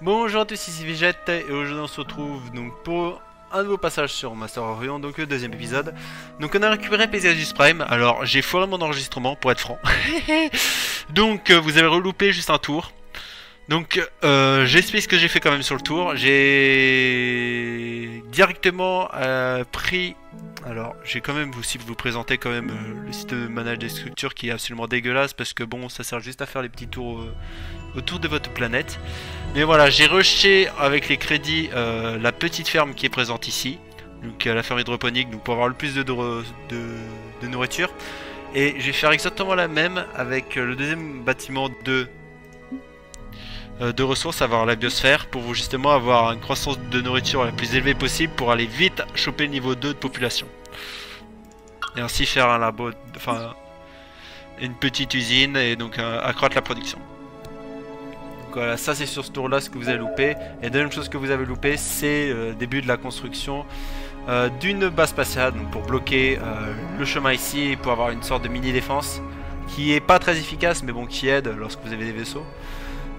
Bonjour à tous, ici Végette et aujourd'hui on se retrouve donc pour un nouveau passage sur Master of Orion, donc le deuxième épisode. Donc on a récupéré Pegasus Prime, alors j'ai foiré mon enregistrement pour être franc. Donc vous avez reloupé juste un tour. Donc j'explique ce que j'ai fait quand même sur le tour. J'ai directement pris... Alors j'ai quand même aussi vous présenter quand même le site de manage des structures qui est absolument dégueulasse parce que bon ça sert juste à faire les petits tours autour de votre planète. Mais voilà, j'ai rushé avec les crédits la petite ferme qui est présente ici. Donc la ferme hydroponique, donc pour avoir le plus de nourriture. Et je vais faire exactement la même avec le deuxième bâtiment de ressources, avoir la biosphère, pour justement avoir une croissance de nourriture la plus élevée possible pour aller vite choper le niveau 2 de population. Et ainsi faire un labo, enfin une petite usine et donc accroître la production. Donc voilà, ça c'est sur ce tour là ce que vous avez loupé. Et la deuxième chose que vous avez loupé, c'est le début de la construction d'une base spatiale, donc pour bloquer le chemin ici et pour avoir une sorte de mini défense qui est pas très efficace mais bon qui aide lorsque vous avez des vaisseaux.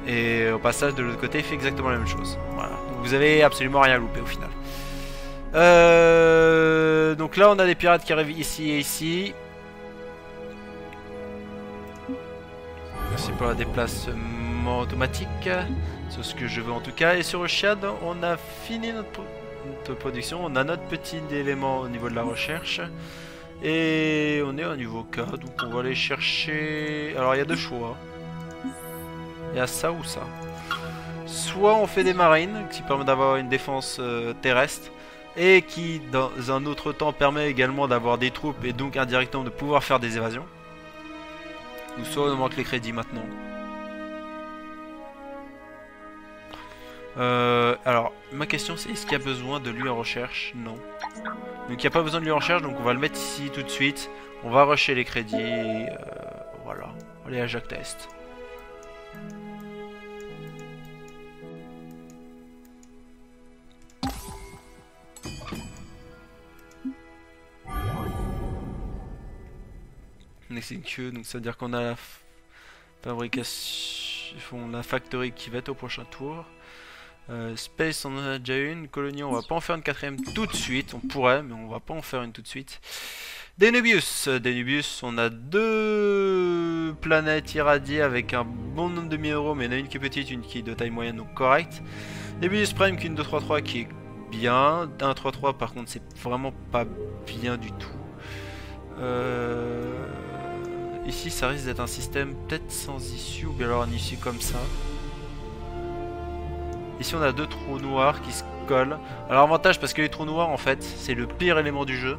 Et au passage de l'autre côté il fait exactement la même chose. Voilà. Donc vous avez absolument rien loupé au final. Donc là on a des pirates qui arrivent ici et ici. Merci pour le déplacement automatique. C'est ce que je veux en tout cas. Et sur Ocean on a fini notre production. On a notre petit élément au niveau de la recherche. Et on est au niveau K. Donc on va aller chercher... Alors il y a deux choix. Il y a ça ou ça. Soit on fait des marines qui permettent d'avoir une défense terrestre et qui dans un autre temps permet également d'avoir des troupes et donc indirectement de pouvoir faire des évasions. Ou soit on manque les crédits maintenant. Alors ma question c'est est-ce qu'il y a besoin de lui en recherche? Non. Donc il n'y a pas besoin de lui en recherche, donc on va le mettre ici tout de suite. On va rusher les crédits et voilà. Allez à Jacques Test. Donc ça veut dire qu'on a la fabrication, la factory qui va être au prochain tour. Space on en a déjà une, colonie on va pas en faire une quatrième tout de suite, on pourrait mais on va pas en faire une tout de suite. Danubius, on a deux planètes irradiées avec un bon nombre de minéraux mais il y en a une qui est petite, une qui est de taille moyenne donc correct. Danubius Prime qui est une 233 qui est bien, 133 par contre c'est vraiment pas bien du tout. Ici ça risque d'être un système peut-être sans issue ou bien alors un issue comme ça. Ici on a deux trous noirs qui se collent. Alors avantage parce que les trous noirs en fait c'est le pire élément du jeu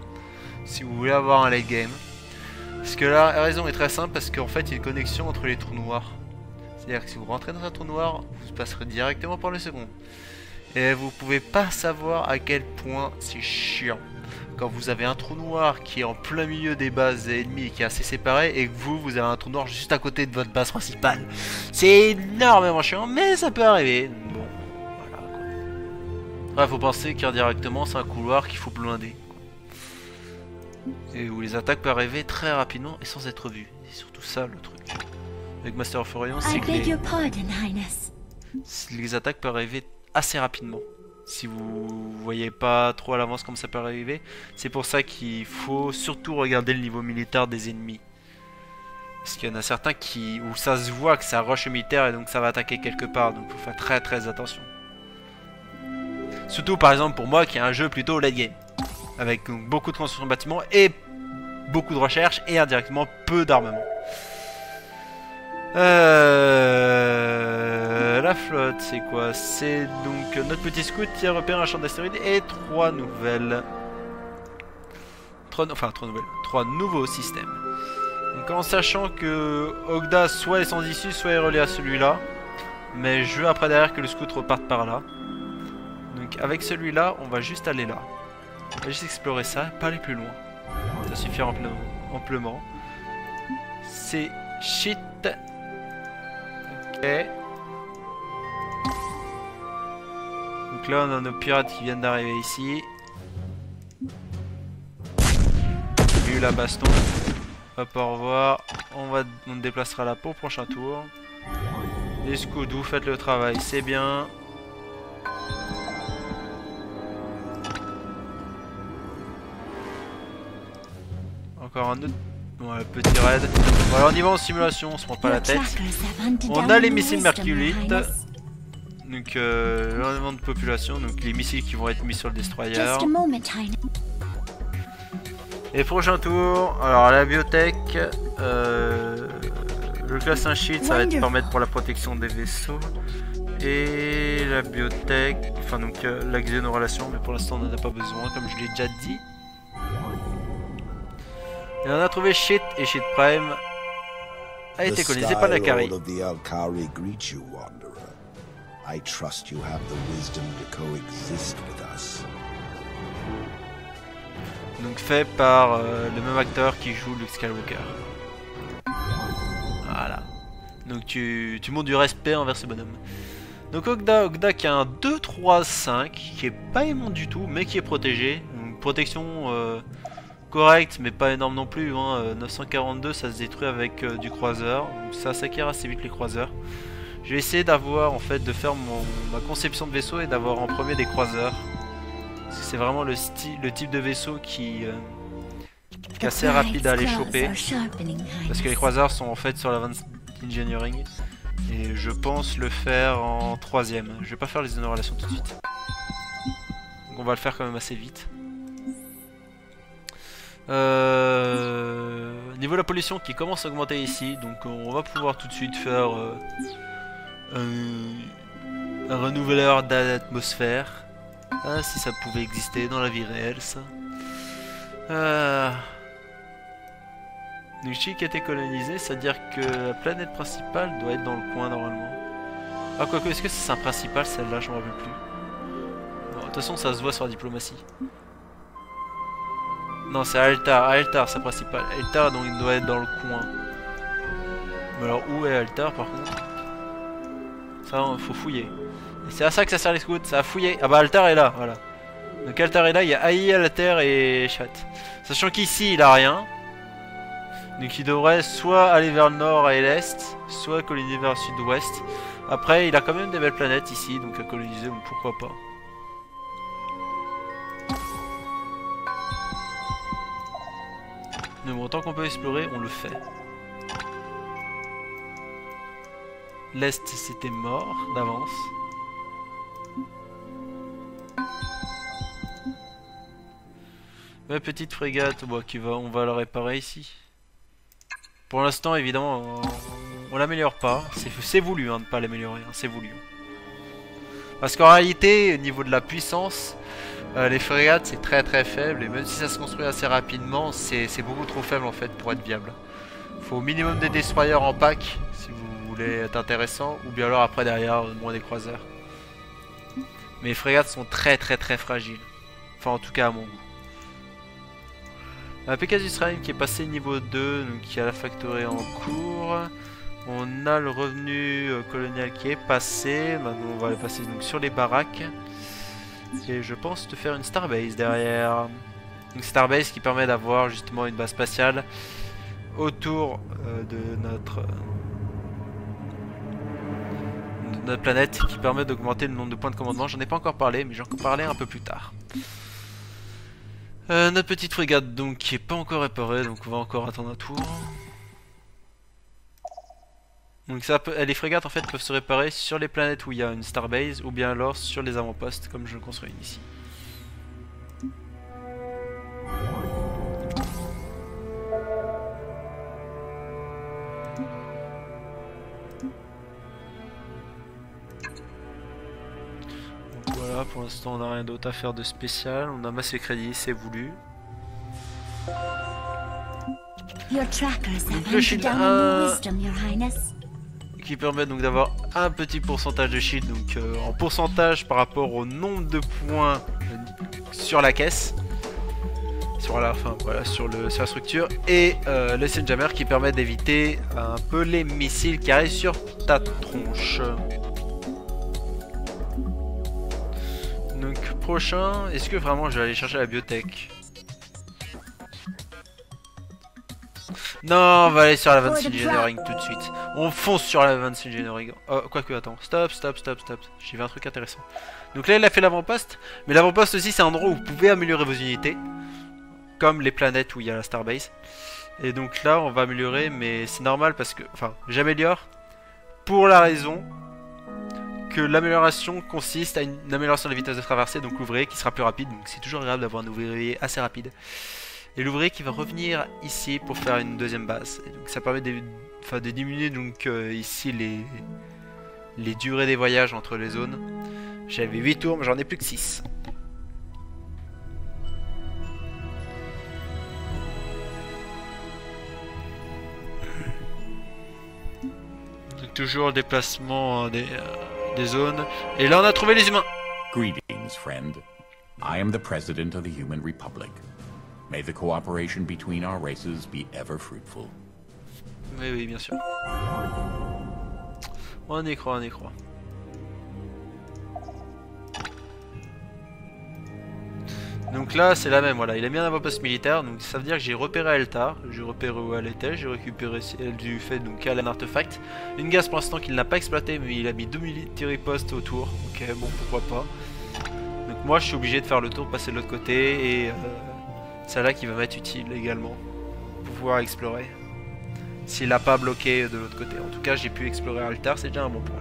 si vous voulez avoir un late game. Parce que la raison est très simple parce qu'en fait il y a une connexion entre les trous noirs. C'est-à-dire que si vous rentrez dans un trou noir vous passerez directement par le second. Et vous pouvez pas savoir à quel point c'est chiant. Quand vous avez un trou noir qui est en plein milieu des bases ennemies et qui est assez séparé et que vous avez un trou noir juste à côté de votre base principale. C'est énormément chiant mais ça peut arriver. Bon, voilà quoi. Ouais, faut penser qu'indirectement c'est un couloir qu'il faut blinder. Et où les attaques peuvent arriver très rapidement et sans être vues. C'est surtout ça le truc. Avec Master of Orion, c'est que les attaques peuvent arriver assez rapidement. Si vous voyez pas trop à l'avance comme ça peut arriver, c'est pour ça qu'il faut surtout regarder le niveau militaire des ennemis. Parce qu'il y en a certains où ça se voit que ça rush militaire et donc ça va attaquer quelque part, donc il faut faire très très attention. Surtout par exemple pour moi qui est un jeu plutôt late game, avec donc, beaucoup de construction de bâtiments et beaucoup de recherche et indirectement peu d'armement. La flotte, c'est quoi? C'est donc notre petit scout qui a repéré un champ d'astéroïdes et trois nouvelles. Trois nouveaux systèmes. Donc en sachant que Ogda soit est sans issue, soit est relié à celui-là. Mais je veux après derrière que le scout reparte par là. Donc avec celui-là, on va juste aller là. On va juste explorer ça, pas aller plus loin. Ça suffira amplement. C'est shit. Ok. Donc là on a nos pirates qui viennent d'arriver ici. J'ai eu la baston. Hop, au revoir. On déplacera là pour le prochain tour. Les scouts, vous faites le travail, c'est bien. encore un autre. Ouais, petit raid. Voilà, on y va en simulation, on se prend pas la tête. On a les missiles Merculite. Donc l'énormément de population, donc les missiles qui vont être mis sur le destroyer. Et prochain tour, alors la biotech, le classe 1 shield ça va te permettre pour la protection des vaisseaux. Et la biotech, enfin donc la xénorelation, mais pour l'instant on n'en a pas besoin comme je l'ai déjà dit. Et on a trouvé Shit et Shit Prime a été colonisé par la Kari. I trust you have the wisdom to coexist with us. Donc fait par le même acteur qui joue Luke Skywalker. Voilà. Donc tu montres du respect envers ce bonhomme. Donc Ogda qui a un 2-3-5 qui est pas aimant du tout mais qui est protégé. Donc protection correcte mais pas énorme non plus. Hein. 942 ça se détruit avec du croiseur. Donc ça s'acquiert assez vite les croiseurs. Je vais essayer d'avoir en fait de faire ma conception de vaisseau et d'avoir en premier des croiseurs. Parce que c'est vraiment le type de vaisseau qui est assez rapide à aller choper. Parce que les croiseurs sont en fait sur l'Advanced Engineering. Et je pense le faire en troisième. Je vais pas faire les xénorelations tout de suite. Donc on va le faire quand même assez vite. Niveau de la pollution qui commence à augmenter ici. Donc on va pouvoir tout de suite faire... un renouveleur d'atmosphère. Ah, si ça pouvait exister dans la vie réelle, ça. Donc, Chi qui a été colonisé, c'est-à-dire que la planète principale doit être dans le coin normalement. Ah, quoique, est-ce que c'est un principal celle-là? Je m'en rappelle plus. Bon, de toute façon, ça se voit sur la diplomatie. Non, c'est Altar. Altar, c'est principal. Altar, donc il doit être dans le coin. Mais alors, où est Altar par contre? Ça, faut fouiller. C'est à ça que ça sert les scouts, ça a fouillé. Ah bah Altar est là, voilà. Donc Altar est là, il y a AI, Altair et Chat. Sachant qu'ici il a rien. Donc il devrait soit aller vers le nord et l'est, soit coloniser vers le sud-ouest. Après il a quand même des belles planètes ici, donc à coloniser, donc pourquoi pas. Mais bon, tant qu'on peut explorer, on le fait. L'Est c'était mort d'avance. Ma petite frégate, bon, on va la réparer ici. Pour l'instant évidemment on l'améliore pas. C'est voulu hein, de pas l'améliorer, hein, c'est voulu. Parce qu'en réalité au niveau de la puissance, les frégates c'est très très faible. Et même si ça se construit assez rapidement, c'est beaucoup trop faible en fait pour être viable. Faut au minimum des destroyers en pack si vous voulez être intéressant, ou bien alors après derrière moins des croiseurs. Mais les frégates sont très très très fragiles. Enfin en tout cas à mon goût. Pegasus Rime qui est passé niveau 2, donc qui a la factory en cours. On a le revenu colonial qui est passé. Maintenant on va le passer donc sur les baraques. Et je pense de faire une starbase derrière. Une starbase qui permet d'avoir justement une base spatiale autour de notre planète, qui permet d'augmenter le nombre de points de commandement. J'en ai pas encore parlé, mais j'en parlerai un peu plus tard. Notre petite frégate donc qui est pas encore réparée, donc on va encore attendre un tour. Donc ça peut, les frégates en fait peuvent se réparer sur les planètes où il y a une starbase, ou bien alors sur les avant-postes comme je construis une ici. Voilà, pour l'instant on n'a rien d'autre à faire de spécial, on a massé crédit, c'est voulu. Donc, le shield 1 qui permet donc d'avoir un petit pourcentage de shield, donc en pourcentage par rapport au nombre de points sur la caisse, sur la, enfin, voilà, sur la structure, et le Sandjammer qui permet d'éviter un peu les missiles qui arrivent sur ta tronche. Donc prochain, est-ce que vraiment je vais aller chercher la biotech? Non, on va aller sur l'Advanced Engineering tout de suite. On fonce sur l'Advanced Engineering. Oh, quoique, attends, stop. J'ai vu un truc intéressant. Donc là, il a fait l'avant-poste. Mais l'avant-poste aussi, c'est un endroit où vous pouvez améliorer vos unités. comme les planètes où il y a la Starbase. Et donc là on va améliorer, mais c'est normal parce que... Enfin, j'améliore pour la raison que l'amélioration consiste à une amélioration de la vitesse de traversée, donc l'ouvrier qui sera plus rapide, donc c'est toujours agréable d'avoir un ouvrier assez rapide. Et l'ouvrier qui va revenir ici pour faire une deuxième base. Et donc ça permet de diminuer donc ici les durées des voyages entre les zones. J'avais 8 tours, mais j'en ai plus que 6. Donc toujours le déplacement des zones. Et là on a trouvé les humains. Greetings, friend. I am the President of the Human Republic. May the cooperation between our races be ever fruitful. Oui, oui, bien sûr. On y croit, on y croit. Donc là, c'est la même, voilà. Il a mis un avant-poste militaire, donc ça veut dire que j'ai repéré Altar. J'ai repéré où elle était, j'ai récupéré du fait donc qu'elle a un artefact. Une gaz pour l'instant qu'il n'a pas exploité, mais il a mis 2 military posts autour. Ok, bon, pourquoi pas. Donc moi, je suis obligé de faire le tour, de passer de l'autre côté, et celle-là qui va m'être utile également. Pour pouvoir explorer. S'il n'a pas bloqué de l'autre côté. En tout cas, j'ai pu explorer Altar, c'est déjà un bon point.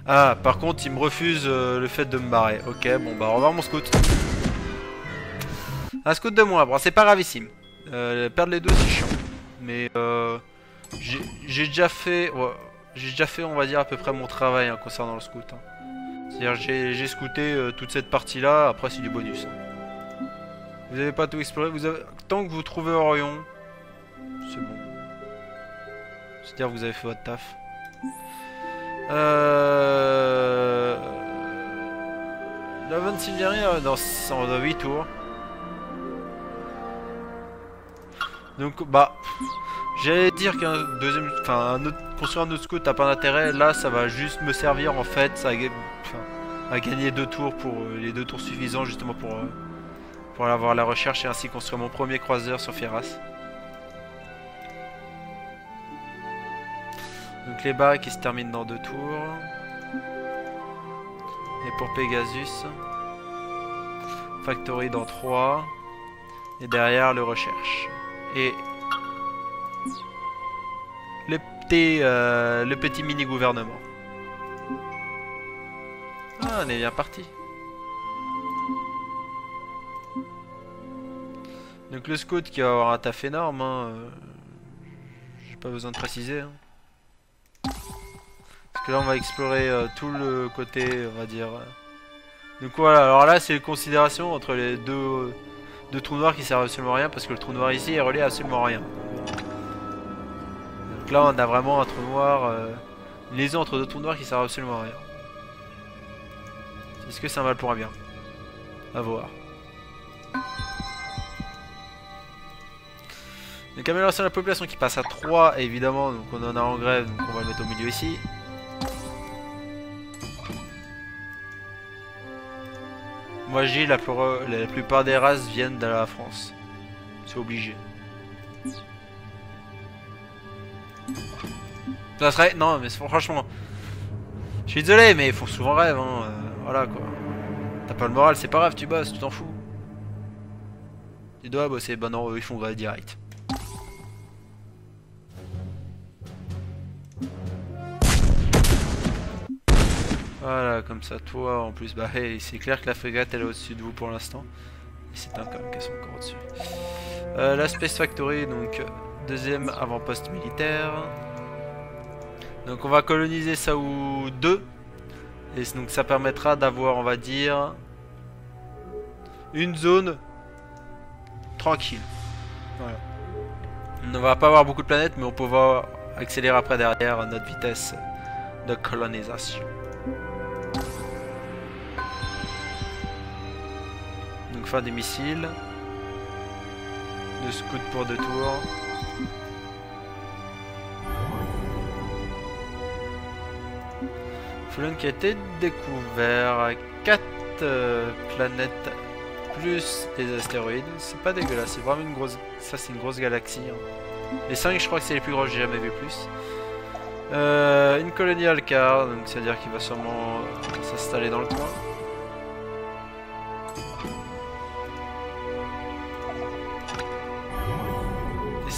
Ah, par contre, il me refuse le fait de me barrer. Ok, bon, bah, au revoir mon scout. Un scout de moi, bon, c'est pas gravissime. Perdre les deux, c'est chiant. Mais, j'ai déjà fait, ouais, on va dire, à peu près mon travail hein, concernant le scout. Hein. C'est-à-dire, j'ai scouté toute cette partie-là, après, c'est du bonus. Hein. Vous avez pas tout exploré, tant que vous trouvez Orion, c'est bon. C'est-à-dire, vous avez fait votre taf. La 26 dernière dans 8 tours. Donc bah j'allais dire qu'un deuxième, enfin construire un autre scout n'a pas d'intérêt. Là ça va juste me servir en fait à gagner 2 tours pour les 2 tours suffisants justement pour avoir la recherche et ainsi construire mon premier croiseur sur Fieras. Donc les barres qui se terminent dans 2 tours. Et pour Pegasus, Factory dans 3. Et derrière le recherche. Et le petit mini gouvernement. Ah, on est bien parti. Donc le scout qui va avoir un taf énorme. Hein, j'ai pas besoin de préciser. Hein. Parce que là on va explorer tout le côté on va dire. Donc voilà, alors là c'est une considération entre les deux trous noirs qui servent absolument à rien. Parce que le trou noir ici est relié à absolument rien. Donc là on a vraiment un trou noir, une liaison entre 2 trous noirs qui servent absolument à rien. Est-ce que c'est un mal pour un bien? À voir. Donc amélioration de la population qui passe à 3 évidemment, donc on en a en grève, donc on va le mettre au milieu ici. Moi j'ai la plupart des races viennent de la France. C'est obligé. Ça serait... Non mais franchement... Je suis désolé mais il faut souvent rêve hein. Voilà quoi. T'as pas le moral, c'est pas grave, tu bosses, tu t'en fous. Tu dois bosser, bah non, eux ils font grève direct. Voilà, comme ça, toi, en plus, bah, hey, c'est clair que la frégate, elle est au-dessus de vous pour l'instant. Et c'est un quand même qu'elles sont encore au-dessus. La Space Factory, donc, deuxième avant-poste militaire. Donc, on va coloniser Saou 2. Et donc, ça permettra d'avoir, on va dire, une zone tranquille. Voilà. On ne va pas avoir beaucoup de planètes, mais on peut pouvoir accélérer après derrière notre vitesse de colonisation. Donc faire des missiles. 2 scouts pour 2 tours. Fulon qui a été découvert à 4 planètes plus des astéroïdes. C'est pas dégueulasse, c'est vraiment une grosse... Ça c'est une grosse galaxie. Hein. Les 5 je crois que c'est les plus grosses, j'ai jamais vu plus. Une colonie Alcar, donc c'est à dire qu'il va sûrement s'installer dans le coin.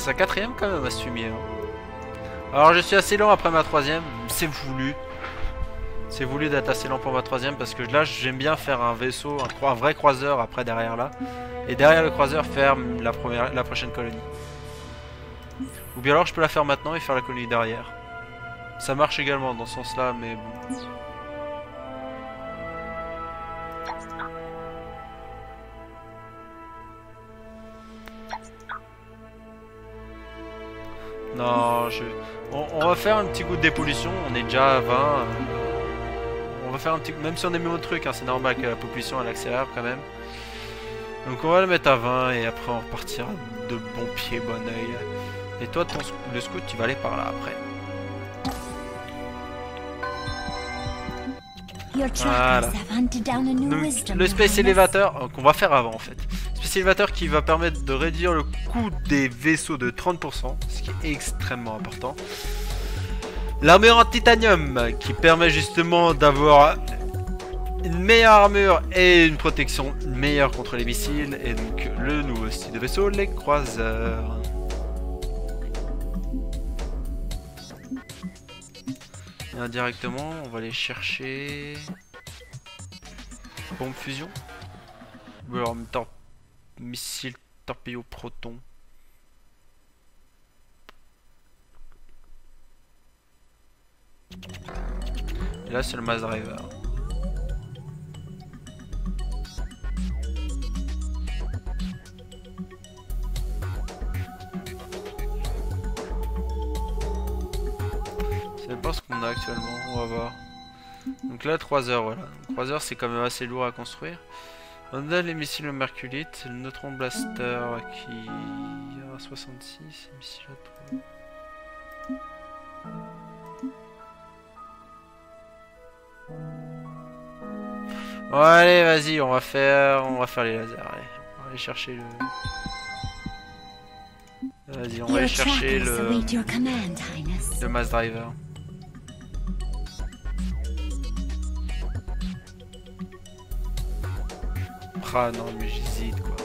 sa quatrième quand même à se fumer. Hein. Alors je suis assez lent après ma troisième, c'est voulu. C'est voulu d'être assez lent pour ma troisième parce que là j'aime bien faire un vaisseau, un vrai croiseur après derrière là. Et derrière le croiseur faire la prochaine colonie. Ou bien alors je peux la faire maintenant et faire la colonie derrière. Ça marche également dans ce sens là mais bon. Non, on va faire un petit coup de dépollution, on est déjà à 20. On va faire un petit... Même si on est mis au truc, hein, c'est normal que la population elle accélère quand même. Donc on va le mettre à 20 et après on repartira de bon pied, bon oeil. Et toi, le scout, tu vas aller par là après. Voilà. Donc, le Space Elevator, qu'on va faire avant en fait. Space Elevator qui va permettre de réduire le coût des vaisseaux de 30%, ce qui est extrêmement important. L'armure en titanium qui permet justement d'avoir une meilleure armure et une protection meilleure contre les missiles. Et donc le nouveau style de vaisseau, les croiseurs. Et indirectement, on va aller chercher... Bombe fusion. Ou alors missile torpillon proton. Et là c'est le mass driver. Je sais pas ce qu'on a actuellement, on va voir. Donc là 3 heures, voilà. 3 heures c'est quand même assez lourd à construire. On a les missiles Merculite, le Neutron Blaster qui a 66, missiles à 3. Bon, allez, vas-y, on va faire les lasers. Allez, on va aller chercher le. Vas-y, on va aller chercher le mass driver. Ah non, mais j'hésite quoi.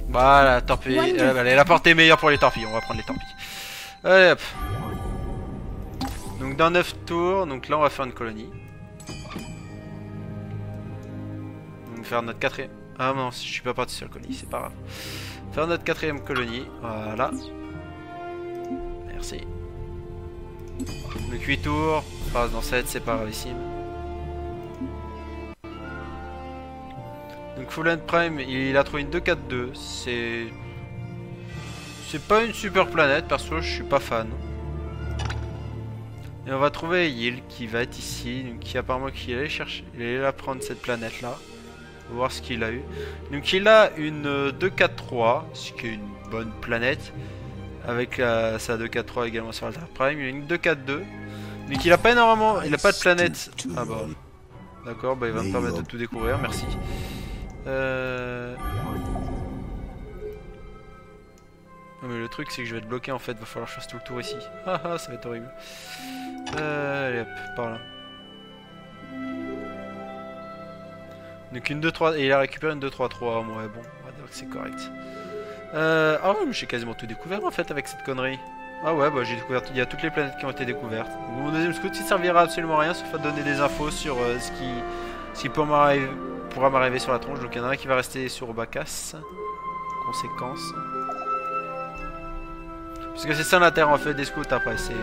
Voilà, torpille. Allez, la portée est meilleure pour les torpilles. On va prendre les torpilles. Allez hop. Donc dans 9 tours, donc là on va faire une colonie. On va faire notre quatrième. Ah non, je suis pas parti sur la colonie, c'est pas grave. Faire notre quatrième colonie, voilà. Merci. Donc 8 tours, on passe dans 7, c'est pas gravissime. Donc Full End Prime, il a trouvé une 2-4-2, c'est pas une super planète, perso je suis pas fan. Et on va trouver Yield qui va être ici, donc qui apparemment qu'il allait chercher, il allait la prendre cette planète là. On va voir ce qu'il a eu. Donc il a une 2-4-3, ce qui est une bonne planète. Avec sa 2-4-3 également sur Alter Prime. Il a une 2-4-2. Donc il a pas énormément. Il a pas de planète. Ah bah. D'accord, bah il va me permettre de tout découvrir, merci. Non mais le truc c'est que je vais être bloqué en fait, va falloir que je fasse tout le tour ici. Ah ah, ça va être horrible. Allez hop, par là. Donc une 2-3, et il a récupéré une 2-3-3, ouais bon, on va dire que c'est correct. Ah ouais, mais j'ai quasiment tout découvert en fait avec cette connerie. Ah ouais, bah j'ai découvert, il y a toutes les planètes qui ont été découvertes. Donc, mon deuxième scout il servira absolument à rien sauf à donner des infos sur ce qui pourra m'arriver sur la tronche. Donc il y en a un qui va rester sur Bacchus. Conséquence. Parce que c'est ça l'intérêt en fait des scouts après, c'est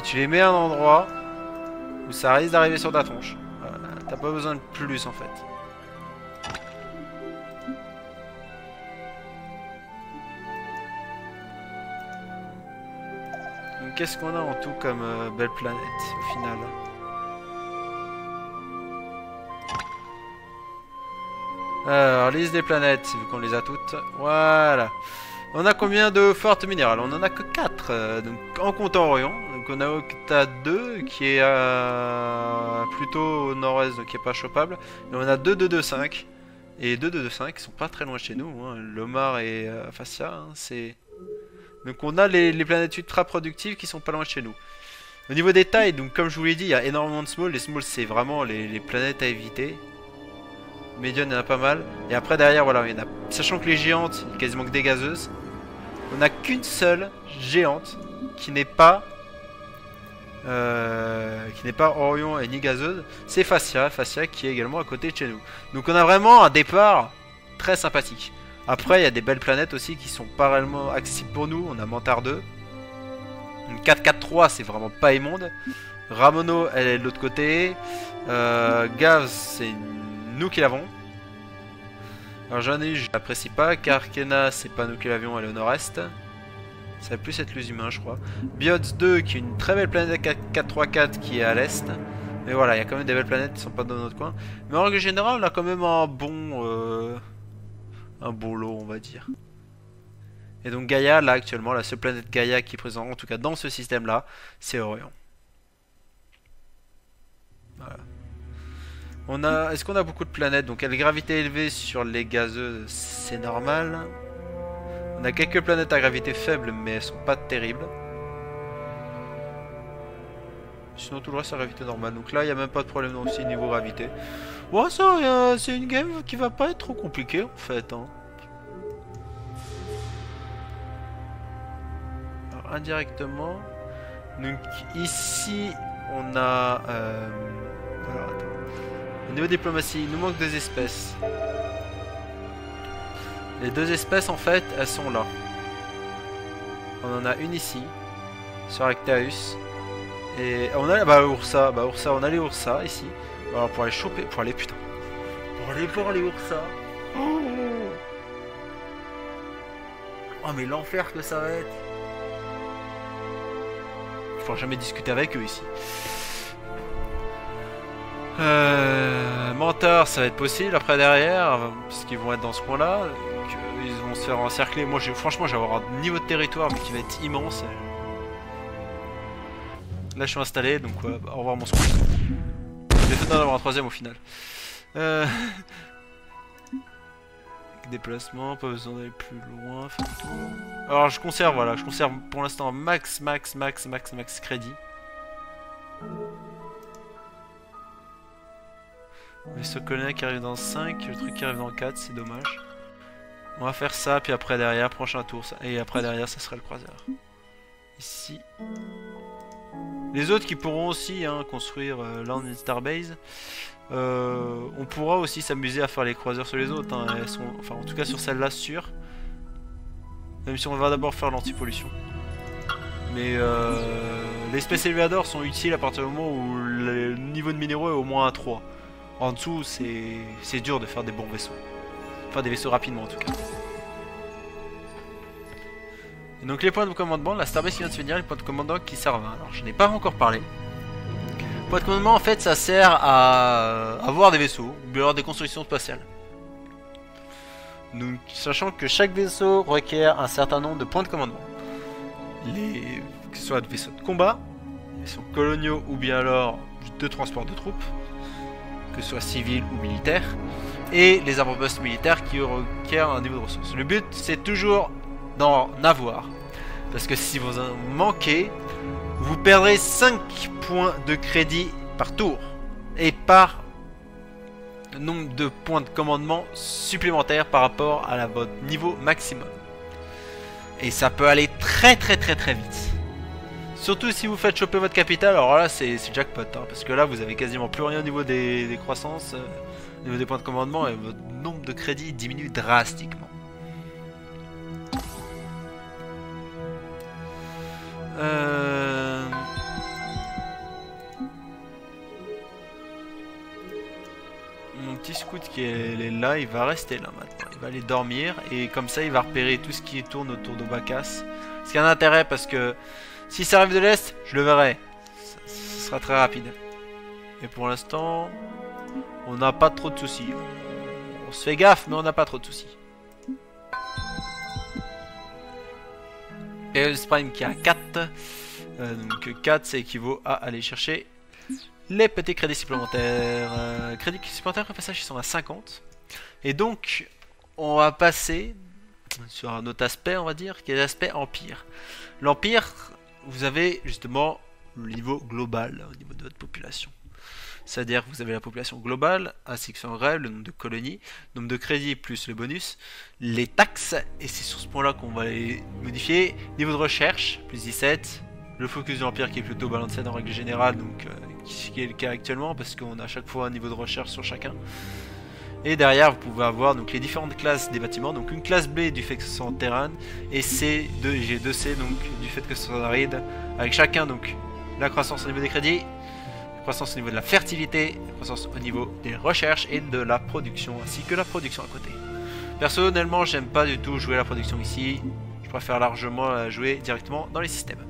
tu les mets à un endroit où ça risque d'arriver sur ta tronche. T'as pas besoin de plus en fait. Donc qu'est-ce qu'on a en tout comme belle planète au final? Alors liste des planètes, vu qu'on les a toutes. Voilà. On a combien de fortes minérales? On en a que 4, donc en comptant Orion. Donc on a Octa 2 qui est plutôt au nord-est, donc qui est pas chopable. Et on a 2-2-2-5. Et 2-2-2-5 qui sont pas très loin de chez nous. Hein. Lomar et Fascia, hein, c'est Donc on a les planètes ultra productives qui sont pas loin de chez nous. Au niveau des tailles, donc comme je vous l'ai dit, il y a énormément de small. Les small, c'est vraiment les planètes à éviter. Medium, il y en a pas mal. Et après, derrière, voilà, il y en a. Sachant que les géantes, il y a quasiment que des gazeuses. On n'a qu'une seule géante qui n'est pas Orion et ni gazeuse. C'est Fascia qui est également à côté de chez nous. Donc on a vraiment un départ très sympathique. Après, il y a des belles planètes aussi qui sont pas réellement accessibles pour nous. On a Mantar 2. Une 4-4-3, c'est vraiment pas immonde. Ramono, elle est de l'autre côté. Gavs, c'est nous qui l'avons. Alors Janu, je l'apprécie pas. Karkena, c'est pas nous qui l'avions, elle est au nord-est. Ça va plus être les humains, je crois. Biots 2, qui est une très belle planète 4-3-4 qui est à l'est. Mais voilà, il y a quand même des belles planètes qui sont pas dans notre coin. Mais en règle générale, on a quand même un bon lot, on va dire. Et donc Gaïa, là actuellement, la seule planète Gaïa qui est présente, en tout cas dans ce système-là, c'est Orion. Voilà. Est-ce qu'on a beaucoup de planètes? Donc, la gravité élevée sur les gazeuses, c'est normal. On a quelques planètes à gravité faible, mais elles sont pas terribles. Sinon, tout le reste, c'est gravité normale. Donc là, il n'y a même pas de problème aussi niveau gravité. Bon, ça, c'est une game qui va pas être trop compliquée, en fait. Hein. Alors, indirectement. Donc, ici, on a... Alors, attends. Au niveau diplomatie, il nous manque 2 espèces. Les 2 espèces, en fait, elles sont là. On en a une ici, sur Actaeus. Et on a Ursa. Ursa, on a les Ursa ici. Alors pour aller choper, pour aller voir les Ursa. Oh mais l'enfer que ça va être. Il faut jamais discuter avec eux ici. Mentor, ça va être possible après derrière, parce qu'ils vont être dans ce coin là, ils vont se faire encercler. Moi franchement je vais avoir un niveau de territoire mais qui va être immense. Là je suis installé donc au revoir mon scout. J'ai fait d'en avoir un 3ème au final. Déplacement, pas besoin d'aller plus loin. Alors je conserve, voilà, je conserve pour l'instant max crédit. Vaisseau colonel qui arrive dans 5, le truc qui arrive dans 4, c'est dommage. On va faire ça, puis après derrière, prochain tour, et après derrière, ça sera le croiseur. Ici. Les autres qui pourront aussi construire Land and Starbase. On pourra aussi s'amuser à faire les croiseurs sur les autres. Hein. Elles sont, enfin, en tout cas sur celle-là, sûr. Même si on va d'abord faire l'anti-pollution. Mais les Space Elevators sont utiles à partir du moment où le niveau de minéraux est au moins à 3. En dessous, c'est dur de faire des bons vaisseaux. Enfin, des vaisseaux rapidement en tout cas. Et donc les points de commandement, la Starbase qui vient de se finir, les points de commandement qui servent. Alors je n'ai pas encore parlé. Point de commandement en fait ça sert à avoir des vaisseaux, ou bien des constructions spatiales. Donc sachant que chaque vaisseau requiert un certain nombre de points de commandement. Que ce soit des vaisseaux de combat, des vaisseaux coloniaux ou bien alors de transport de troupes, que ce soit civil ou militaire, et les avant-postes militaires qui requièrent un niveau de ressources. Le but c'est toujours d'en avoir, parce que si vous en manquez, vous perdrez 5 points de crédit par tour, et par nombre de points de commandement supplémentaires par rapport à votre niveau maximum. Et ça peut aller très vite. Surtout si vous faites choper votre capital, alors là c'est jackpot, hein, parce que là vous avez quasiment plus rien au niveau des croissances, au niveau des points de commandement, et votre nombre de crédits diminue drastiquement. Mon petit scout qui est là, il va rester là maintenant. Il va aller dormir et comme ça il va repérer tout ce qui tourne autour de Bacchus. Ce qui a un intérêt parce que si ça arrive de l'est, je le verrai. Ce sera très rapide. Et pour l'instant, on n'a pas trop de soucis. On se fait gaffe, mais on n'a pas trop de soucis. Et Prime qui a 4. Donc 4 ça équivaut à aller chercher les petits crédits supplémentaires. Crédits supplémentaires après passage ils sont à 50. Et donc on va passer sur un autre aspect, on va dire, qui est l'aspect empire. L'empire, vous avez justement le niveau global au niveau de votre population. C'est-à-dire que vous avez la population globale, ainsi que son rêve, le nombre de colonies, le nombre de crédits plus le bonus, les taxes, et c'est sur ce point-là qu'on va les modifier. Niveau de recherche, plus 17. Le focus de l'Empire qui est plutôt balancé en règle générale, donc qui est le cas actuellement, parce qu'on a à chaque fois un niveau de recherche sur chacun. Et derrière, vous pouvez avoir donc les différentes classes des bâtiments. Donc une classe B du fait que ce soit en terrain, et C2 et G2C donc du fait que ce soit aride, avec chacun donc la croissance au niveau des crédits, la croissance au niveau de la fertilité, la croissance au niveau des recherches et de la production, ainsi que la production à côté. Personnellement, j'aime pas du tout jouer la production ici. Je préfère largement la jouer directement dans les systèmes.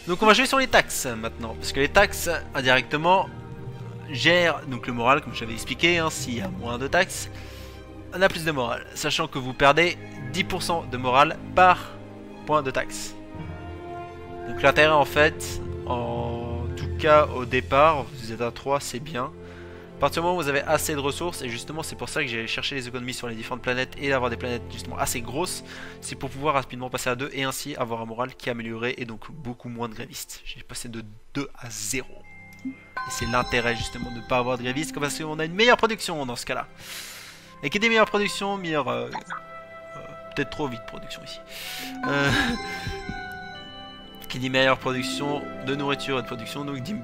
Donc on va jouer sur les taxes maintenant, parce que les taxes indirectement gèrent donc le moral, comme j'avais expliqué, hein, s'il y a moins de taxes, on a plus de morale, sachant que vous perdez 10% de morale par point de taxe. Donc l'intérêt en fait, en tout cas au départ, vous êtes à 3, c'est bien. À partir du moment où vous avez assez de ressources, et justement c'est pour ça que j'ai cherché les économies sur les différentes planètes et avoir des planètes justement assez grosses, c'est pour pouvoir rapidement passer à 2 et ainsi avoir un moral qui est amélioré et donc beaucoup moins de grévistes. J'ai passé de 2 à 0. Et c'est l'intérêt justement de ne pas avoir de grévistes, parce qu'on a une meilleure production dans ce cas-là. Et qui dit meilleure production, meilleure... peut-être trop vite production ici. Qui dit meilleure production de nourriture et de production, donc dit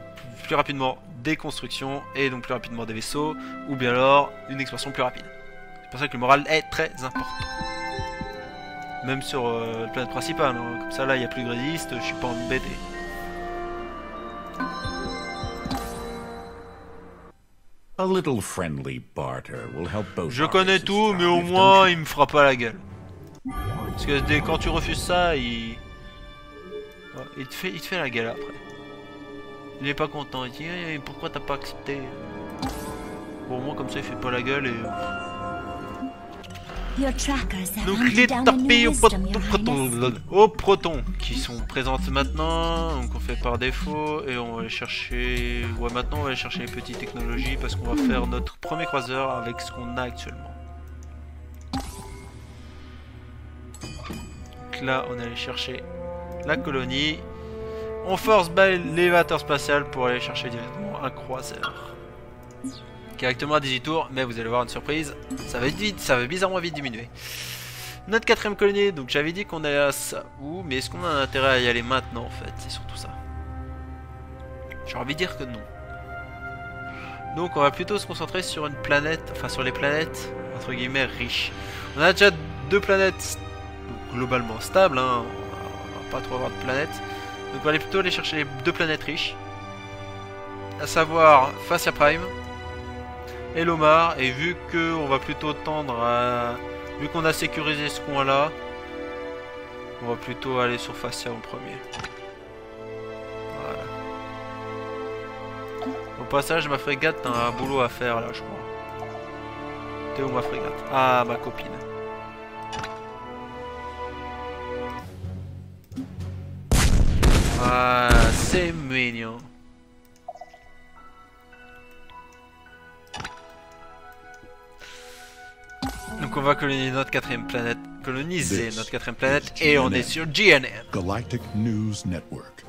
plus rapidement des constructions et donc plus rapidement des vaisseaux, ou bien alors une expansion plus rapide. C'est pour ça que le moral est très important. Même sur la planète principale, hein. Comme ça là il n'y a plus de grévistes, je suis pas embêté. A little friendly barter will help both. Je connais tout, mais au moins il me fera pas la gueule. Parce que quand tu refuses ça, il te fait la gueule après. Il est pas content, il dit pourquoi t'as pas accepté. Bon, au moins comme ça il fait pas la gueule et... Donc les torpilles au proton qui sont présentes maintenant, donc on fait par défaut et on va aller chercher... Ouais, maintenant on va aller chercher les petites technologies parce qu'on va faire notre premier croiseur avec ce qu'on a actuellement. Donc là on allait chercher la colonie. On force l'élévateur spatial pour aller chercher directement un croiseur. Qui est actuellement à 18 tours, mais vous allez voir une surprise, ça va vite, ça va bizarrement vite diminuer. Notre quatrième colonie, donc j'avais dit qu'on allait à ça. Où, mais est-ce qu'on a un intérêt à y aller maintenant en fait? C'est surtout ça. J'ai envie de dire que non. Donc on va plutôt se concentrer sur une planète, enfin sur les planètes entre guillemets riches. On a déjà 2 planètes globalement stables, hein. On va pas trop avoir de planètes. Donc on va plutôt aller chercher les 2 planètes riches. À savoir Fascia Prime et Lomar. Et vu qu'on va plutôt tendre à... Vu qu'on a sécurisé ce coin là, on va plutôt aller sur Fascia en premier. Voilà. Au passage, ma frégate a un boulot à faire là, je crois. T'es où ma frégate? Ah, ma copine. Ah, c'est mignon. Donc on va coloniser notre quatrième planète, et on est sur GNN. Galactic News Network.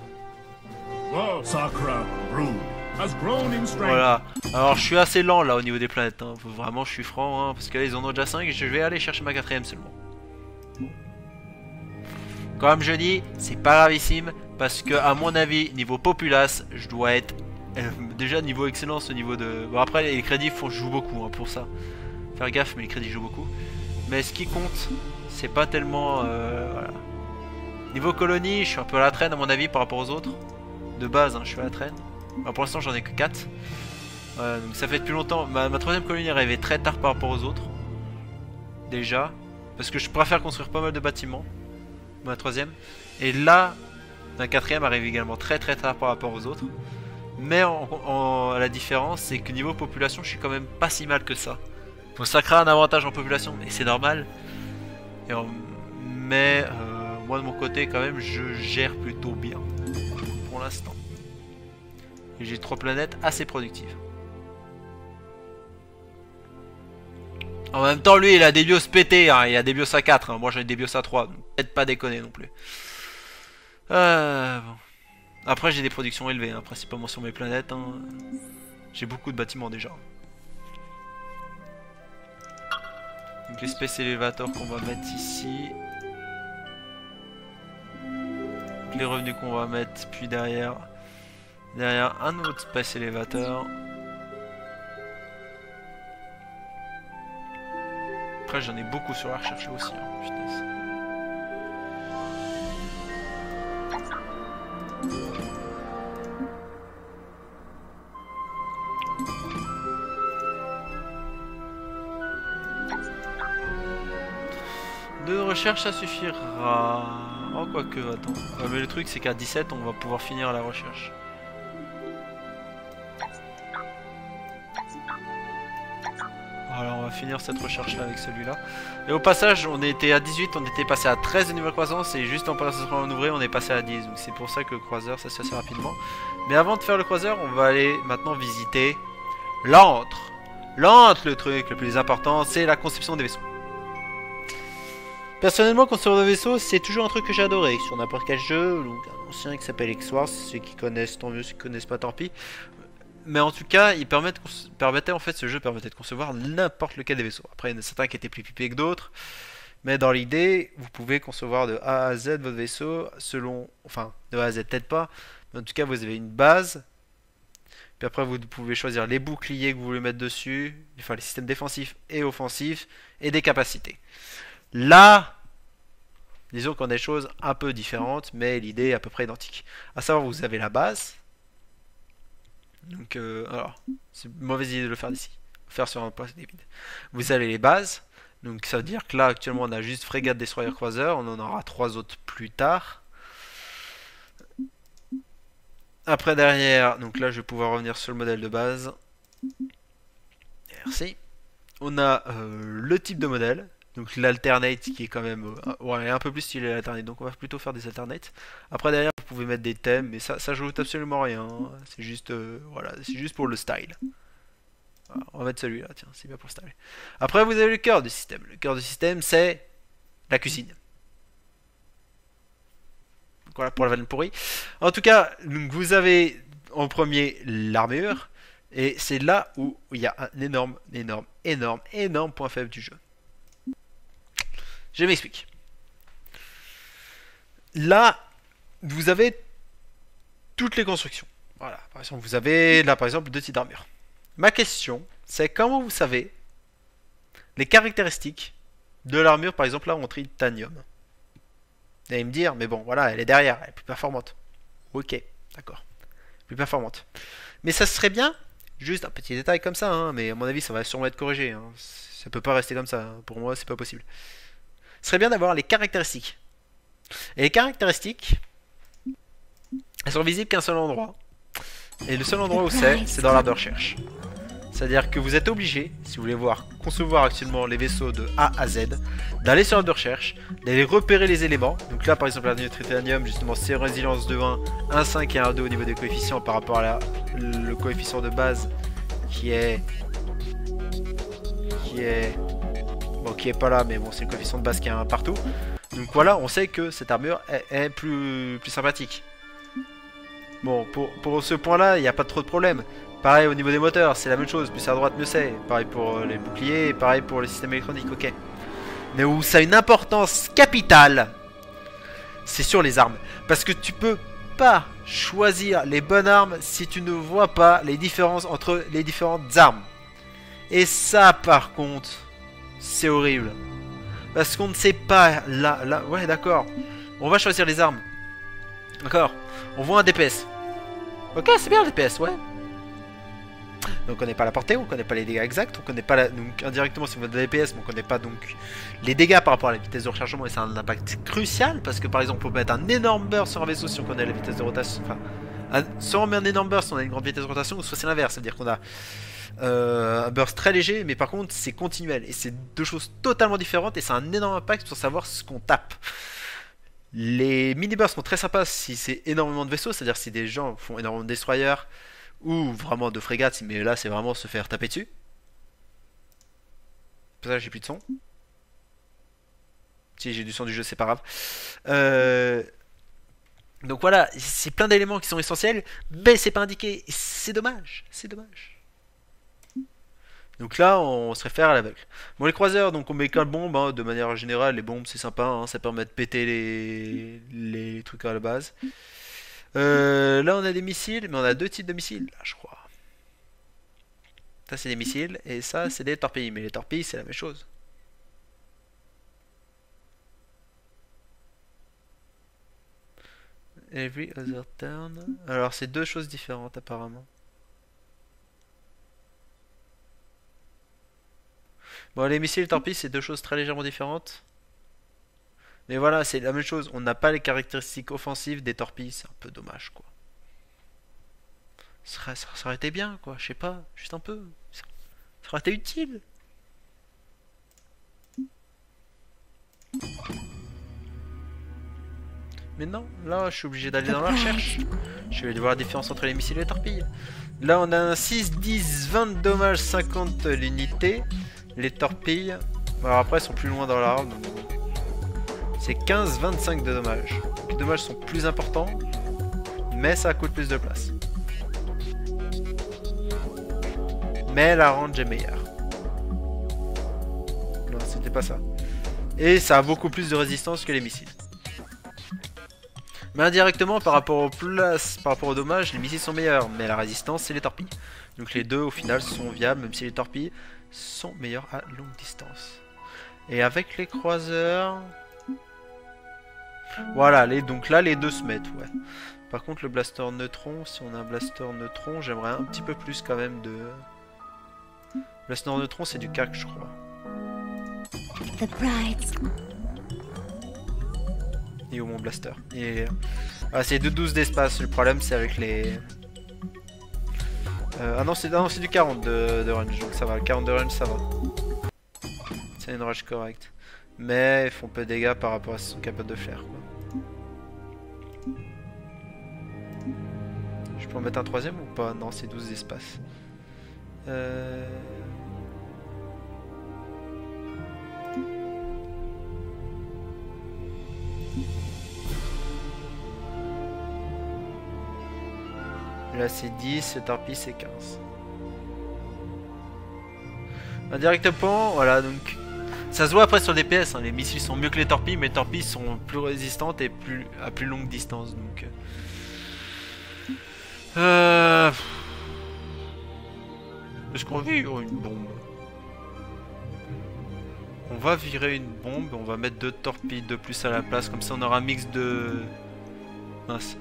Voilà. Alors je suis assez lent là au niveau des planètes, hein. Vraiment je suis franc, hein, parce que là ils en ont déjà 5 et je vais aller chercher ma quatrième seulement. Comme je dis, c'est pas gravissime, parce que à mon avis, niveau populace, je dois être déjà niveau excellence au niveau de... Bon après les crédits jouent beaucoup, hein, pour ça. Faire gaffe, mais les crédits jouent beaucoup. Mais ce qui compte, c'est pas tellement... voilà. Niveau colonie, je suis un peu à la traîne à mon avis par rapport aux autres. De base, hein, je suis à la traîne. Bah, pour l'instant, j'en ai que 4. Donc ça fait depuis longtemps. Ma troisième colonie est arrivée très tard par rapport aux autres. Déjà. Parce que je préfère construire pas mal de bâtiments. Ma troisième. Et là, la quatrième arrive également très tard par rapport aux autres. Mais la différence, c'est que niveau population, je suis quand même pas si mal que ça. Donc ça crée un avantage en population, et c'est normal. Mais moi de mon côté, quand même, je gère plutôt bien. Pour l'instant. Et j'ai 3 planètes assez productives. En même temps, lui, il a des BIOS pétés, hein. Il a des BIOS à 4, hein. Moi j'ai des BIOS à 3, donc peut-être pas déconner non plus. Bon. Après, j'ai des productions élevées, hein, principalement sur mes planètes. Hein. J'ai beaucoup de bâtiments déjà. Donc les Space Elevators qu'on va mettre ici. Donc, les revenus qu'on va mettre, puis derrière un autre Space Elevator. Après, j'en ai beaucoup sur la recherche là aussi. Hein. Putain, de recherche, ça suffira. Oh, quoique, attends. Mais le truc, c'est qu'à 17, on va pouvoir finir la recherche. Alors, on va finir cette recherche-là avec celui-là. Et au passage, on était à 18, on était passé à 13 de niveau de croissance. Et juste en passant en ouvrir, on est passé à 10. Donc, c'est pour ça que le croiseur, ça se fait assez rapidement. Mais avant de faire le croiseur, on va aller maintenant visiter l'antre. L'antre, le truc le plus important, c'est la conception des vaisseaux. Personnellement, construire des vaisseaux, c'est toujours un truc que j'ai adoré sur n'importe quel jeu. Donc, un ancien qui s'appelle X-Wars, ceux qui connaissent, tant mieux, ceux qui connaissent pas, tant pis. Mais en tout cas, il permettait en fait, ce jeu permettait de concevoir n'importe lequel des vaisseaux. Après, il y en a certains qui étaient plus pipés que d'autres. Mais dans l'idée, vous pouvez concevoir de A à Z votre vaisseau selon... Enfin, de A à Z peut-être pas. Mais en tout cas, vous avez une base. Puis après, vous pouvez choisir les boucliers que vous voulez mettre dessus. Enfin, les systèmes défensifs et offensifs. Et des capacités. Là, disons qu'on a des choses un peu différentes, mais l'idée est à peu près identique. À savoir, vous avez la base. Donc, alors, c'est une mauvaise idée de le faire d'ici. Faire sur un poste vide. Vous avez les bases. Donc, ça veut dire que là, actuellement, on a juste frégate, destroyer, croiseur. On en aura 3 autres plus tard. Après, derrière, donc là, je vais pouvoir revenir sur le modèle de base. Merci. On a le type de modèle. Donc l'alternate qui est quand même ouais, un peu plus stylé l'alternate, donc on va plutôt faire des alternates. Après derrière vous pouvez mettre des thèmes, mais ça joue absolument rien. C'est juste voilà, c'est juste pour le style. Voilà, on va mettre celui-là, tiens, c'est bien pour le style. Après vous avez le cœur du système. Le cœur du système c'est la cuisine. Donc voilà pour la vanne pourrie. En tout cas, donc, vous avez en premier l'armure, et c'est là où il y a un énorme point faible du jeu. Je m'explique. Là, vous avez toutes les constructions. Voilà, par exemple, vous avez là, par exemple, 2 types d'armure. Ma question, c'est comment vous savez les caractéristiques de l'armure, par exemple, là, en titanium. Vous allez me dire, mais bon, voilà, elle est derrière, elle est plus performante. Ok, d'accord. Plus performante. Mais ça serait bien, juste un petit détail comme ça, hein, mais à mon avis, ça va sûrement être corrigé. Hein. Ça peut pas rester comme ça. Hein. Pour moi, c'est pas possible. Ce serait bien d'avoir les caractéristiques. Et les caractéristiques, elles sont visibles qu'à un seul endroit. Et le seul endroit où c'est dans l'arbre de recherche. C'est-à-dire que vous êtes obligé, si vous voulez voir concevoir actuellement les vaisseaux de A à Z, d'aller sur l'arbre de recherche, d'aller repérer les éléments. Donc là, par exemple, la titanium, justement, c'est résilience de 1, 1,5 et 1,2 au niveau des coefficients par rapport à le coefficient de base qui est pas là, mais bon, c'est le coefficient de base qui est un partout. Donc voilà, on sait que cette armure est plus sympathique. Bon, pour ce point-là, il n'y a pas trop de problème. Pareil au niveau des moteurs, c'est la même chose. Plus à droite, mieux c'est. Pareil pour les boucliers, et pareil pour les systèmes électroniques, ok. Mais où ça a une importance capitale, c'est sur les armes. Parce que tu peux pas choisir les bonnes armes si tu ne vois pas les différences entre les différentes armes. Et ça, par contre... c'est horrible. Parce qu'on ne sait pas... Là... Ouais, d'accord. On va choisir les armes. D'accord. On voit un DPS. Ok, c'est bien le DPS, ouais. Donc on connaît pas la portée, on connaît pas les dégâts exacts, on connaît pas la... Donc indirectement si on veut de la DPS, mais on connaît pas donc les dégâts par rapport à la vitesse de rechargement, et ça a un impact crucial, parce que par exemple on peut mettre un énorme burst sur un vaisseau si on connaît la vitesse de rotation. Enfin, soit on met un énorme burst, on a une grande vitesse de rotation, soit c'est l'inverse, c'est-à-dire qu'on a... un burst très léger, mais par contre c'est continuel, et c'est deux choses totalement différentes, et c'est un énorme impact pour savoir ce qu'on tape. Les mini-bursts sont très sympas si c'est énormément de vaisseaux, c'est-à-dire si des gens font énormément de destroyers, ou vraiment de frégates, mais là c'est vraiment se faire taper dessus. Pour ça, j'ai plus de son. Si j'ai du son du jeu, c'est pas grave. Donc voilà, c'est plein d'éléments qui sont essentiels, mais c'est pas indiqué. C'est dommage, c'est dommage. Donc là, on se réfère à l'aveugle. Bon, les croiseurs, donc on met qu'un bombe, hein, de manière générale, les bombes c'est sympa, hein, ça permet de péter les trucs à la base. Là, on a des missiles, mais on a deux types de missiles, là, je crois. Ça, c'est des missiles, et ça, c'est des torpilles. Mais les torpilles, c'est la même chose. Every other turn. Alors, c'est deux choses différentes, apparemment. Bon, les missiles et les torpilles, c'est deux choses très légèrement différentes. Mais voilà, c'est la même chose. On n'a pas les caractéristiques offensives des torpilles. C'est un peu dommage, quoi. Ça aurait été bien, quoi. Je sais pas. Juste un peu. Ça aurait été utile. Mais non, là, je suis obligé d'aller dans la recherche. Je vais voir la différence entre les missiles et les torpilles. Là, on a un 6, 10, 20 dommages, 50 l'unité. Les torpilles, alors après, elles sont plus loin dans l'arbre. C'est 15, 25 de dommages. Donc, les dommages sont plus importants, mais ça coûte plus de place. Mais la range est meilleure. Non, c'était pas ça. Et ça a beaucoup plus de résistance que les missiles. Mais indirectement, par rapport aux places, par rapport aux dommages, les missiles sont meilleurs. Mais la résistance, c'est les torpilles. Donc les deux, au final, sont viables, même si les torpilles sont meilleures à longue distance. Et avec les croiseurs... Voilà, donc là, les deux se mettent, ouais. Par contre, le blaster neutron, si on a un blaster neutron, j'aimerais un petit peu plus quand même de... Blaster neutron, c'est du CAC, je crois. Et où mon blaster. Et ah, c'est de 12 d'espace. Le problème c'est avec les... ah non, c'est du 40 de range. Donc ça va. Le 40 de range ça va. C'est une range correcte. Mais ils font peu de dégâts par rapport à ce qu'ils sont capables de faire, quoi. Je peux en mettre un troisième ou pas? Non, c'est 12 d'espace. Là c'est 10, le torpille c'est 15. Indirectement, voilà, donc ça se voit après sur des PS, hein, les missiles sont mieux que les torpilles, mais les torpilles sont plus résistantes et à plus longue distance. Donc est-ce qu'on vire une bombe? On va virer une bombe, on va mettre deux torpilles de plus à la place, comme ça on aura un mix de... Mince,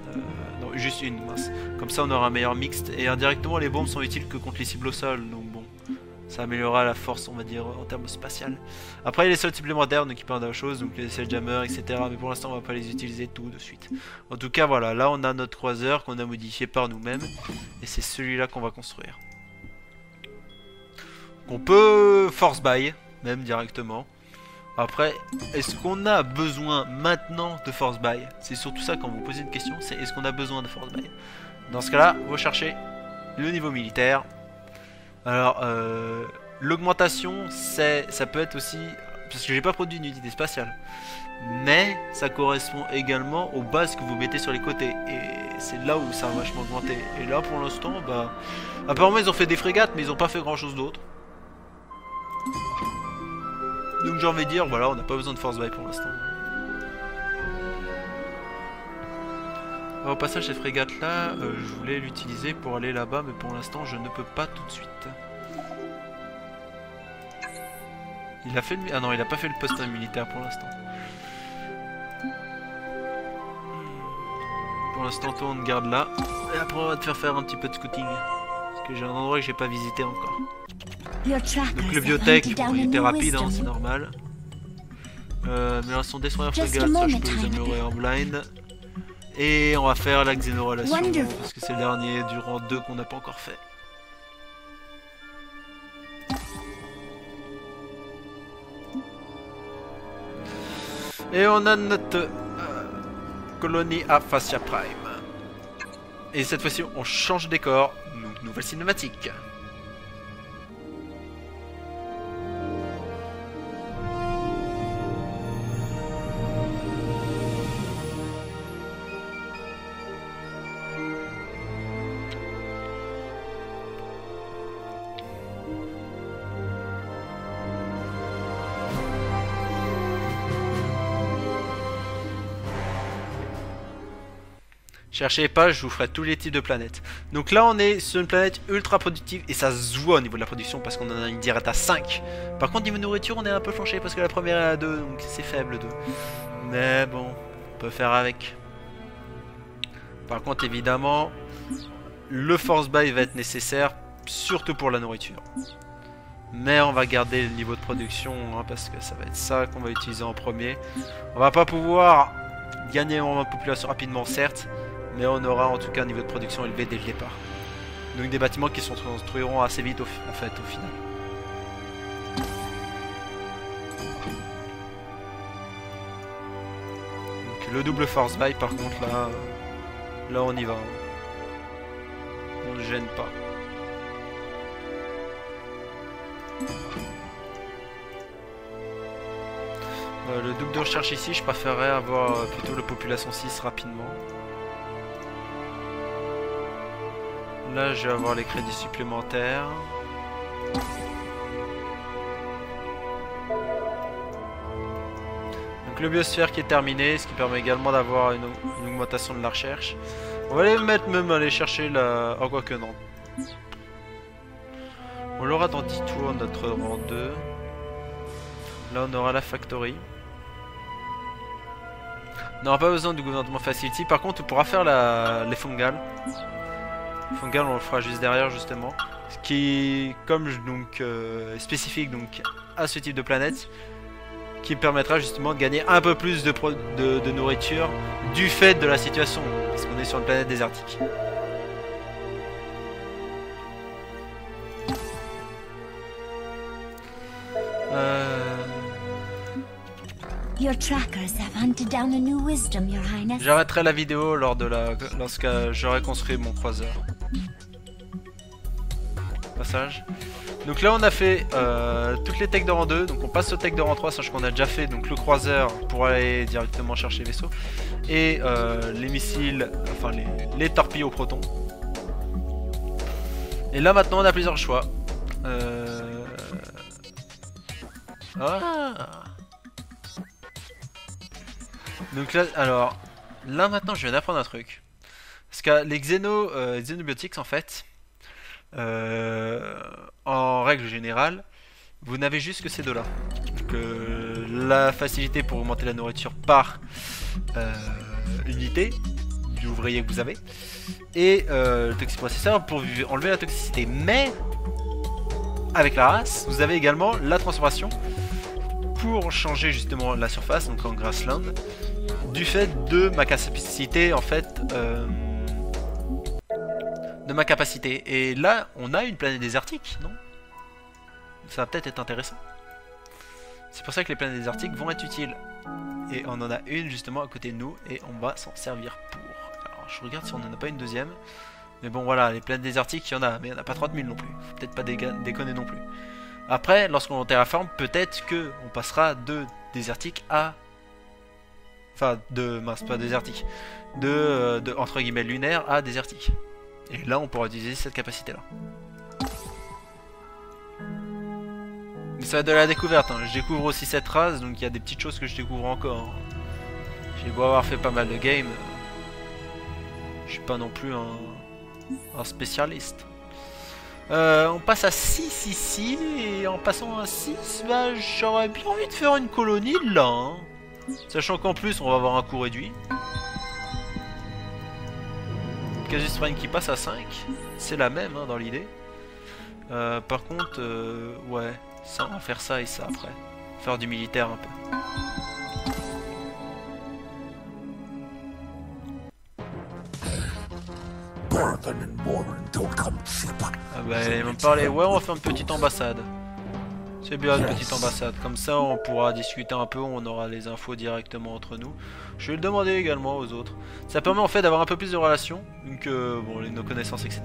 non, juste une, mince. Comme ça on aura un meilleur mixte. Et indirectement les bombes sont utiles que contre les cibles au sol. Donc bon, ça améliorera la force, on va dire, en termes spatial. Après il y a les sols supplémentaires, donc ils peuvent d'autres choses, donc les Sledgehammer, etc. Mais pour l'instant on va pas les utiliser tout de suite. En tout cas voilà, là on a notre croiseur qu'on a modifié par nous-mêmes. Et c'est celui-là qu'on va construire. On peut force buy, même directement. Après, est-ce qu'on a besoin maintenant de force buy? C'est surtout ça quand vous posez une question, c'est est-ce qu'on a besoin de force buy? Dans ce cas-là, vous cherchez le niveau militaire. Alors, l'augmentation, ça peut être aussi... Parce que j'ai pas produit une unité spatiale. Mais ça correspond également aux bases que vous mettez sur les côtés. Et c'est là où ça a vachement augmenté. Et là, pour l'instant, bah... Apparemment, ils ont fait des frégates, mais ils ont pas fait grand-chose d'autre. Donc j'ai envie de dire, voilà, on n'a pas besoin de force buy pour l'instant. Au passage, cette frégate là, je voulais l'utiliser pour aller là-bas, mais pour l'instant je ne peux pas tout de suite. Il a fait le... Ah non, il a pas fait le poste militaire pour l'instant. Pour l'instant, toi on te garde là. Et après on va te faire un petit peu de scouting. Parce que j'ai un endroit que j'ai pas visité encore. Donc le biotech, bon, il était rapide, hein, c'est normal. Mais son destroyer frégate, ça je peux les améliorer en blind. Et on va faire la xénorelation, parce que c'est le dernier du rang 2 qu'on n'a pas encore fait. Et on a notre colonie à Fascia Prime. Et cette fois-ci on change de décor, donc nouvelle cinématique. Cherchez pas, je vous ferai tous les types de planètes. Donc là on est sur une planète ultra productive et ça se voit au niveau de la production parce qu'on en a une direct à 5. Par contre niveau nourriture on est un peu flanché parce que la première est à 2 donc c'est faible 2. Mais bon, on peut faire avec. Par contre évidemment, le force buy va être nécessaire surtout pour la nourriture. Mais on va garder le niveau de production hein, parce que ça va être ça qu'on va utiliser en premier. On va pas pouvoir gagner en population rapidement certes. Mais on aura en tout cas un niveau de production élevé dès le départ. Donc des bâtiments qui se construiront assez vite en fait au final. Donc le double force buy par contre là on y va. On ne gêne pas. Le double de recherche ici je préférerais avoir plutôt la population 6 rapidement. Là, je vais avoir les crédits supplémentaires. Donc le biosphère qui est terminé, ce qui permet également d'avoir une augmentation de la recherche. On va les mettre même aller chercher la... Oh, quoi que non. On l'aura dans 10 tours, notre rang 2. Là, on aura la factory. On n'aura pas besoin du gouvernement facility. Par contre, on pourra faire les fungales. Fungal on le fera juste derrière justement, ce qui comme donc spécifique donc à ce type de planète, qui permettra justement de gagner un peu plus de nourriture du fait de la situation, parce qu'on est sur une planète désertique. J'arrêterai la vidéo lorsque j'aurai construit mon croiseur. Passage. Donc là on a fait toutes les techs de rang 2, donc on passe au tech de rang 3, sachant qu'on a déjà fait donc le croiseur pour aller directement chercher les vaisseaux, et les missiles, enfin les torpilles au proton. Et là maintenant on a plusieurs choix. Donc là, alors, là maintenant je viens d'apprendre un truc. Parce que les xénobiotiques en fait, en règle générale, vous n'avez juste que ces deux-là. Donc la facilité pour augmenter la nourriture par unité d'ouvrier que vous avez. Et le toxiprocesseur pour enlever la toxicité. Mais, avec la race, vous avez également la transformation pour changer justement la surface, donc en grassland. Du fait de ma capacité en fait et là on a une planète désertique, non? Ça va peut-être être intéressant. C'est pour ça que les planètes désertiques vont être utiles. Et on en a une justement à côté de nous et on va s'en servir pour. Alors je regarde si on n'en a pas une deuxième. Mais bon voilà, les planètes désertiques il y en a, mais il n'y en a pas 30 000 non plus. Faut peut-être pas déconner non plus. Après, lorsqu'on terraforme, peut-être que on passera de désertique à... Enfin, mince, pas désertique. De entre guillemets lunaire à désertique. Et là, on pourra utiliser cette capacité-là. Mais ça va être de la découverte. Hein. Je découvre aussi cette race, donc il y a des petites choses que je découvre encore. J'ai beau avoir fait pas mal de games. Je suis pas non plus un spécialiste. On passe à 6 ici. Et en passant à 6, bah, j'aurais bien envie de faire une colonie là. Hein. Sachant qu'en plus on va avoir un coût réduit. Casus Prime qui passe à 5. C'est la même hein, dans l'idée. Par contre, ouais, ça, on va faire ça et ça après. Faire du militaire un peu. Ah bah ils m'ont parlé, ouais on va faire une petite ambassade. C'est bien une petite ambassade, comme ça on pourra discuter un peu, on aura les infos directement entre nous. Je vais le demander également aux autres. Ça permet en fait d'avoir un peu plus de relations, donc bon, nos connaissances etc.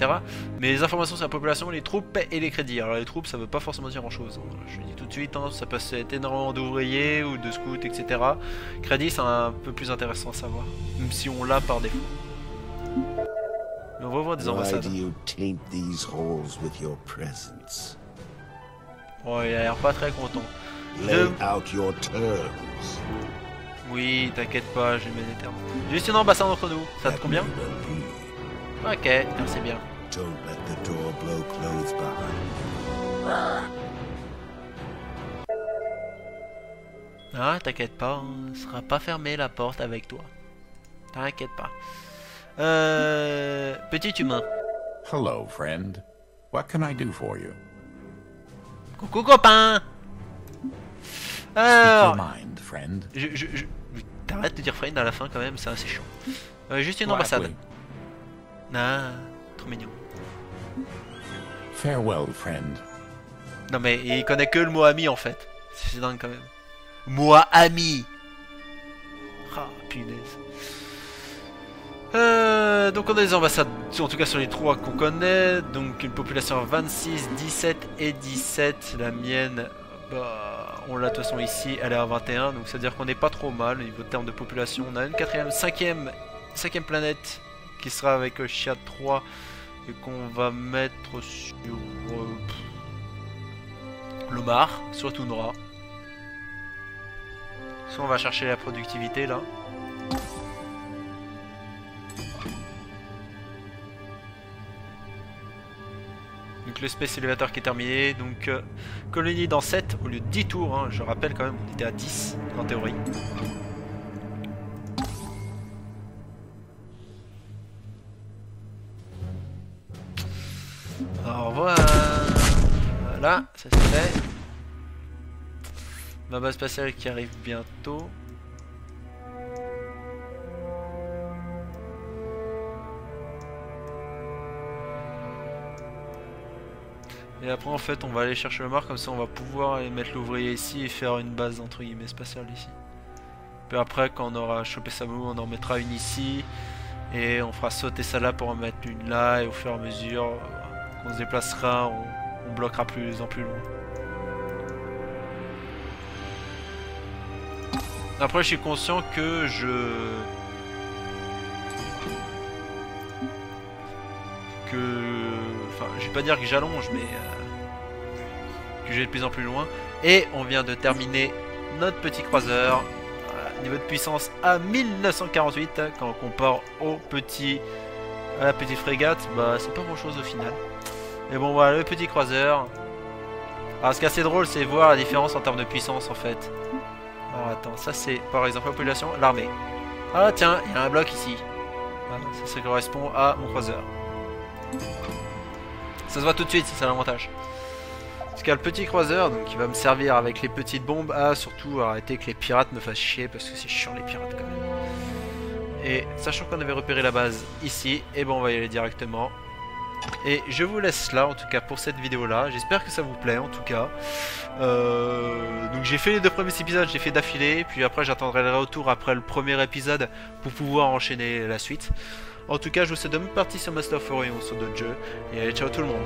Mais les informations sur la population, les troupes et les crédits. Alors les troupes ça veut pas forcément dire grand chose, je le dis tout de suite, hein, ça peut être énormément d'ouvriers ou de scouts etc. Crédit c'est un peu plus intéressant à savoir, même si on l'a par défaut. Mais on va voir des ambassades. Bon, il a l'air pas très content. Oui, t'inquiète pas, je mets des termes. Juste une ambassade entre nous, ça te convient? Ok, merci bien. Don't let the door blow closed behind Ah, t'inquiète pas, on sera pas fermé la porte avec toi. T'inquiète pas. Petit humain. Hello, friend. What can I do for you? Coucou copain. Speak Alors, your mind, friend. t'arrêtes de dire friend à la fin quand même, c'est assez chiant. Juste une Gladly. ambassade. Ah, trop mignon. Farewell, friend. Non mais il connaît que le mot ami en fait. C'est dingue quand même. Moi ami. Ah punaise. Donc on a des ambassades, en tout cas sur les trois qu'on connaît. Donc une population 26, 17 et 17. La mienne, bah, on l'a de toute façon ici, elle est à 21. Donc ça veut dire qu'on n'est pas trop mal au niveau de termes de population. On a une quatrième, cinquième planète qui sera avec Chia 3 et qu'on va mettre sur Lomar, sur Toundra. Soit on va chercher la productivité là. Donc le Space Elevator qui est terminé, donc colonie dans 7 au lieu de 10 tours, hein. Je rappelle quand même on était à 10 en théorie. Au revoir. Voilà, ça c'est fait. Ma base spatiale qui arrive bientôt. Et après en fait on va aller chercher le Mars, comme ça on va pouvoir aller mettre l'ouvrier ici et faire une base entre guillemets spatiale ici. Puis après quand on aura chopé Samu on en mettra une ici. Et on fera sauter ça là pour en mettre une là, et au fur et à mesure qu'on se déplacera on bloquera plus en plus loin. Après je suis conscient que enfin je vais pas dire que j'allonge mais que je vais de plus en plus loin. Et on vient de terminer notre petit croiseur. Voilà, niveau de puissance à 1948 quand on compare à la petite frégate, bah c'est pas grand chose au final. Mais bon voilà le petit croiseur. Alors ce qui est assez drôle c'est voir la différence en termes de puissance en fait. Alors attends, ça c'est par exemple la population, l'armée. Ah tiens, il y a un bloc ici. Voilà, ça correspond à mon croiseur. Ça se voit tout de suite, c'est l'avantage. Parce qu'il y a le petit croiseur, donc il va me servir avec les petites bombes à surtout arrêter que les pirates me fassent chier, parce que c'est chiant les pirates quand même. Et sachant qu'on avait repéré la base ici, et bon on va y aller directement. Et je vous laisse là en tout cas pour cette vidéo là, j'espère que ça vous plaît en tout cas. Donc j'ai fait les 2 premiers épisodes, j'ai fait d'affilée, puis après j'attendrai le retour après le premier épisode pour pouvoir enchaîner la suite. En tout cas je vous souhaite de bonne partie sur Master of Orion sur d'autres jeux, et allez ciao tout le monde.